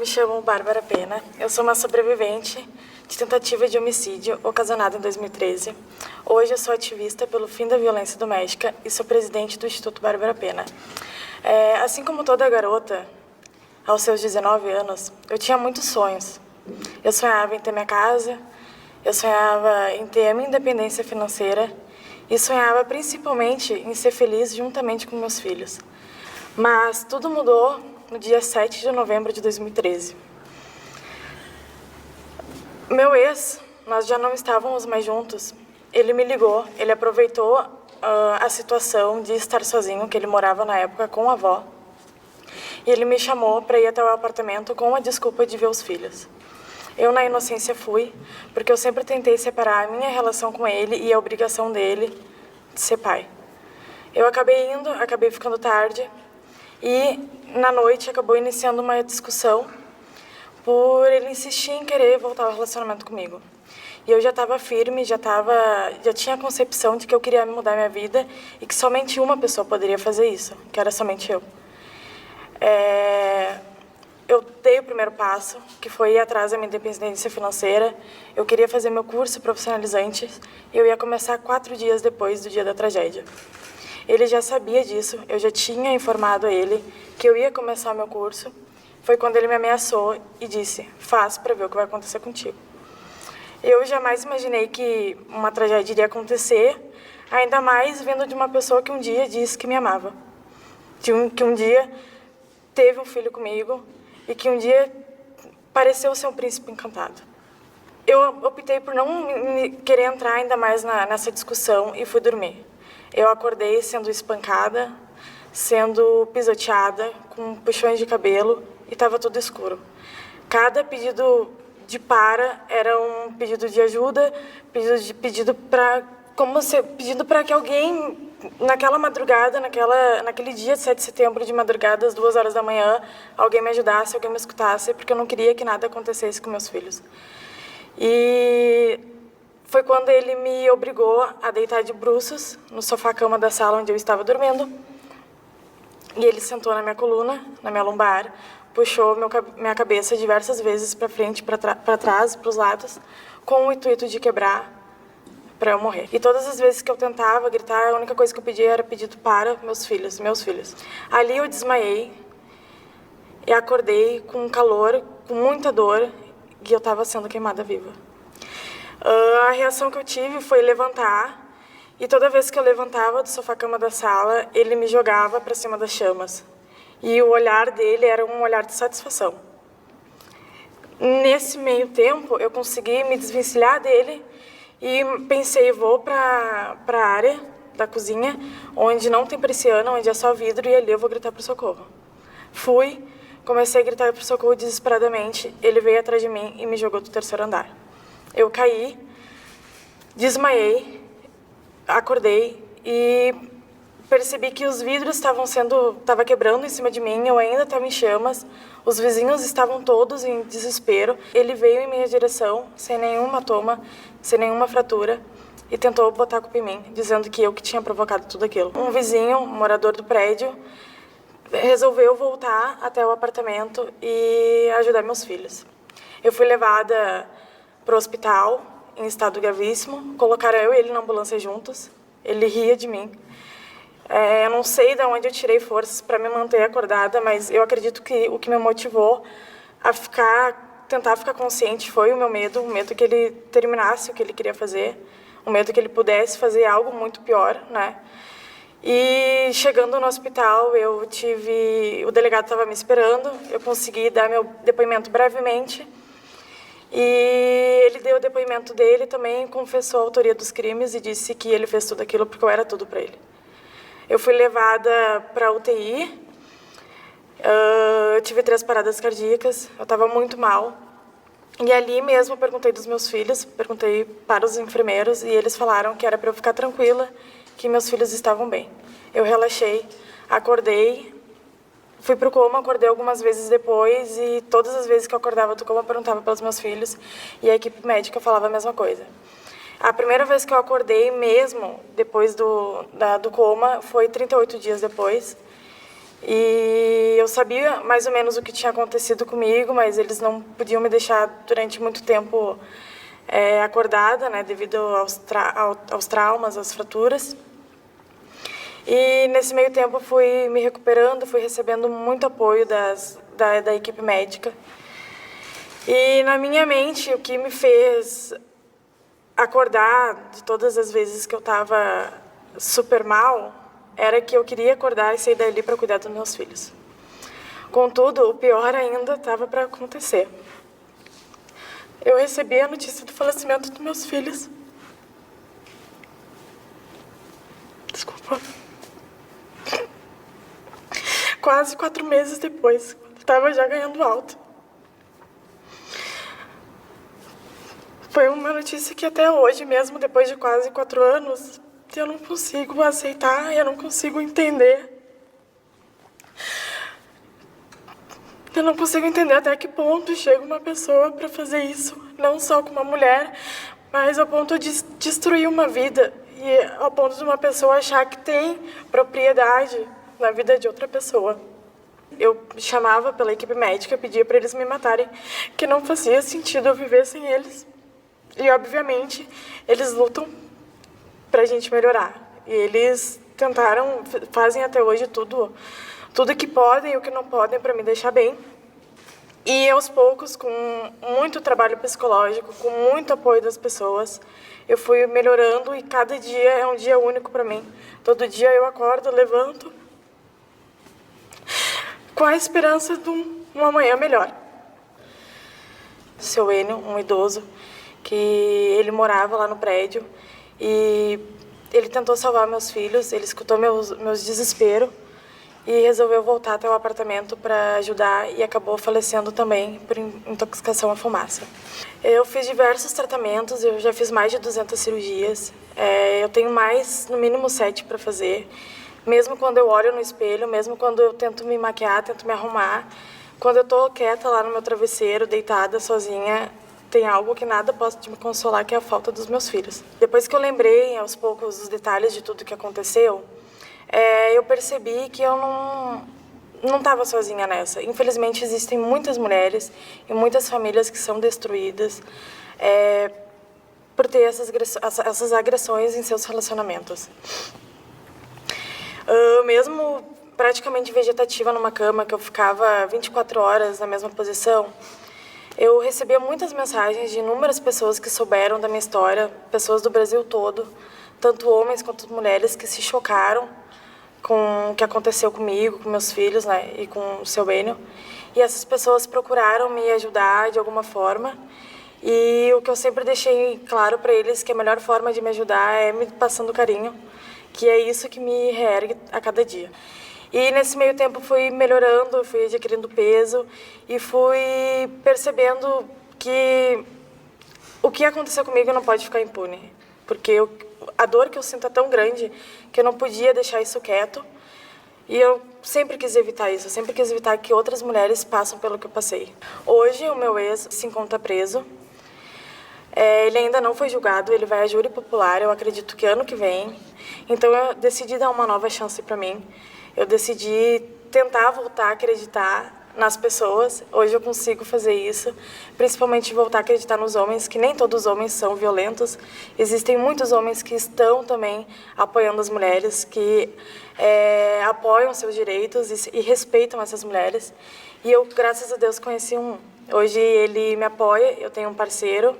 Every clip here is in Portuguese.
me chamo Bárbara Pena, eu sou uma sobrevivente de tentativa de homicídio ocasionada em 2013. Hoje eu sou ativista pelo fim da violência doméstica e sou presidente do Instituto Bárbara Pena. Assim como toda garota, aos seus 19 anos, eu tinha muitos sonhos. Eu sonhava em ter minha casa, eu sonhava em ter a minha independência financeira e sonhava principalmente em ser feliz juntamente com meus filhos. Mas tudo mudou no dia 7 de novembro de 2013. Meu ex, nós já não estávamos mais juntos. Ele me ligou, ele aproveitou a situação de estar sozinho, que ele morava na época com a avó, e ele me chamou para ir até o apartamento com a desculpa de ver os filhos. Eu, na inocência, fui, porque eu sempre tentei separar a minha relação com ele e a obrigação dele de ser pai. Eu acabei indo, acabei ficando tarde, e na noite acabou iniciando uma discussão por ele insistir em querer voltar ao relacionamento comigo. E eu já estava firme, já tinha a concepção de que eu queria mudar minha vida e que somente uma pessoa poderia fazer isso, que era somente eu. Eu dei o primeiro passo, que foi ir atrás da minha independência financeira. Eu queria fazer meu curso profissionalizante e eu ia começar 4 dias depois do dia da tragédia. Ele já sabia disso, eu já tinha informado a ele que eu ia começar o meu curso. Foi quando ele me ameaçou e disse: "Faz para ver o que vai acontecer contigo". Eu jamais imaginei que uma tragédia iria acontecer, ainda mais vindo de uma pessoa que um dia disse que me amava, que um dia teve um filho comigo e que um dia pareceu ser um príncipe encantado. Eu optei por não querer entrar ainda mais nessa discussão e fui dormir. Eu acordei sendo espancada, sendo pisoteada, com puxões de cabelo e estava tudo escuro. Cada pedido de era um pedido de ajuda, pedido para que alguém, naquela madrugada, naquele dia de 7 de setembro, de madrugada, às 2 horas da manhã, alguém me ajudasse, alguém me escutasse, porque eu não queria que nada acontecesse com meus filhos. E foi quando ele me obrigou a deitar de bruços no sofá-cama da sala onde eu estava dormindo. E ele sentou na minha coluna, na minha lombar, puxou minha cabeça diversas vezes para frente, para trás, para os lados, com o intuito de quebrar para eu morrer. E todas as vezes que eu tentava gritar, a única coisa que eu pedia era pedido para meus filhos. Ali eu desmaiei e acordei com calor, com muita dor, e eu estava sendo queimada viva. A reação que eu tive foi levantar, e toda vez que eu levantava do sofá-cama da sala, ele me jogava para cima das chamas. E o olhar dele era um olhar de satisfação. Nesse meio tempo, eu consegui me desvencilhar dele e pensei, vou para a área da cozinha, onde não tem persiana, onde é só vidro, e ali eu vou gritar por socorro. Fui, comecei a gritar por socorro desesperadamente, ele veio atrás de mim e me jogou do 3º andar. Eu caí, desmaiei, acordei e percebi que os vidros estavam quebrando em cima de mim, eu ainda estava em chamas, os vizinhos estavam todos em desespero. Ele veio em minha direção, sem nenhum hematoma, sem nenhuma fratura, e tentou botar a culpa em mim, dizendo que eu que tinha provocado tudo aquilo. Um vizinho, um morador do prédio, resolveu voltar até o apartamento e ajudar meus filhos. Eu fui levada para o hospital, em estado gravíssimo, colocaram eu e ele na ambulância juntos, ele ria de mim. Eu não sei de onde eu tirei forças para me manter acordada, mas eu acredito que o que me motivou a tentar ficar consciente foi o medo que ele terminasse o que ele queria fazer, o medo que ele pudesse fazer algo muito pior, né? E chegando no hospital, o delegado estava me esperando, eu consegui dar meu depoimento brevemente, e ele deu o depoimento dele também, confessou a autoria dos crimes e disse que ele fez tudo aquilo porque eu era tudo para ele. Eu fui levada para a UTI, eu tive 3 paradas cardíacas, eu estava muito mal. E ali mesmo eu perguntei dos meus filhos, perguntei para os enfermeiros e eles falaram que era para eu ficar tranquila, que meus filhos estavam bem. Eu relaxei, acordei, fui para o coma, acordei algumas vezes depois e todas as vezes que eu acordava do coma eu perguntava pelos meus filhos e a equipe médica falava a mesma coisa. A primeira vez que eu acordei mesmo, depois do coma, foi 38 dias depois. E eu sabia mais ou menos o que tinha acontecido comigo, mas eles não podiam me deixar durante muito tempo acordada, né, devido aos traumas, às fraturas. E nesse meio tempo fui me recuperando, fui recebendo muito apoio da equipe médica. E na minha mente, o que me fez acordar de todas as vezes que eu estava super mal, era que eu queria acordar e sair dali para cuidar dos meus filhos. Contudo, o pior ainda estava para acontecer. Eu recebi a notícia do falecimento dos meus filhos. Desculpa. Quase 4 meses depois, quando eu estava já ganhando alta. Foi uma notícia que até hoje, mesmo depois de quase 4 anos, eu não consigo aceitar, eu não consigo entender. Eu não consigo entender até que ponto chega uma pessoa para fazer isso, não só com uma mulher, mas ao ponto de destruir uma vida e ao ponto de uma pessoa achar que tem propriedade na vida de outra pessoa. Eu chamava pela equipe médica, pedia para eles me matarem, que não fazia sentido eu viver sem eles. E, obviamente, eles lutam para a gente melhorar. E eles tentaram, fazem até hoje tudo que podem e o que não podem para me deixar bem. E, aos poucos, com muito trabalho psicológico, com muito apoio das pessoas, eu fui melhorando e cada dia é um dia único para mim. Todo dia eu acordo, levanto, com a esperança de uma manhã melhor. Seu Enio, um idoso, que ele morava lá no prédio e ele tentou salvar meus filhos, ele escutou meus desesperos e resolveu voltar até o apartamento para ajudar e acabou falecendo também por intoxicação à fumaça. Eu fiz diversos tratamentos, eu já fiz mais de 200 cirurgias, eu tenho mais, no mínimo 7 para fazer. Mesmo quando eu olho no espelho, mesmo quando eu tento me maquiar, tento me arrumar, quando eu tô quieta lá no meu travesseiro, deitada, sozinha, tem algo que nada pode me consolar, que é a falta dos meus filhos. Depois que eu lembrei, aos poucos, os detalhes de tudo que aconteceu, eu percebi que eu não estava sozinha nessa. Infelizmente, existem muitas mulheres e muitas famílias que são destruídas por ter essas agressões em seus relacionamentos. Mesmo praticamente vegetativa numa cama, que eu ficava 24 horas na mesma posição, eu recebia muitas mensagens de inúmeras pessoas que souberam da minha história, pessoas do Brasil todo, tanto homens quanto mulheres, que se chocaram com o que aconteceu comigo, com meus filhos, né, e com o seu Enio. E essas pessoas procuraram me ajudar de alguma forma. E o que eu sempre deixei claro para eles, que a melhor forma de me ajudar é me passando carinho, que é isso que me reergue a cada dia. E nesse meio tempo fui melhorando, fui adquirindo peso e fui percebendo que o que aconteceu comigo não pode ficar impune. Porque a dor que eu sinto é tão grande que eu não podia deixar isso quieto. E eu sempre quis evitar isso, eu sempre quis evitar que outras mulheres passem pelo que eu passei. Hoje o meu ex se encontra preso. Ele ainda não foi julgado, ele vai a júri popular, eu acredito que ano que vem. Então eu decidi dar uma nova chance para mim. Eu decidi tentar voltar a acreditar nas pessoas. Hoje eu consigo fazer isso, principalmente voltar a acreditar nos homens, que nem todos os homens são violentos. Existem muitos homens que estão também apoiando as mulheres, que apoiam seus direitos e respeitam essas mulheres. E eu, graças a Deus, conheci um. Hoje ele me apoia, eu tenho um parceiro,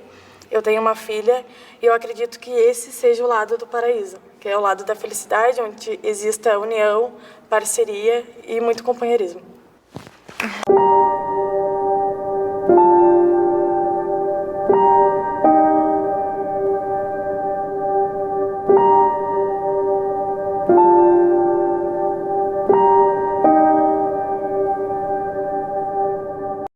eu tenho uma filha, e eu acredito que esse seja o lado do paraíso, que é o lado da felicidade, onde exista união, parceria e muito companheirismo.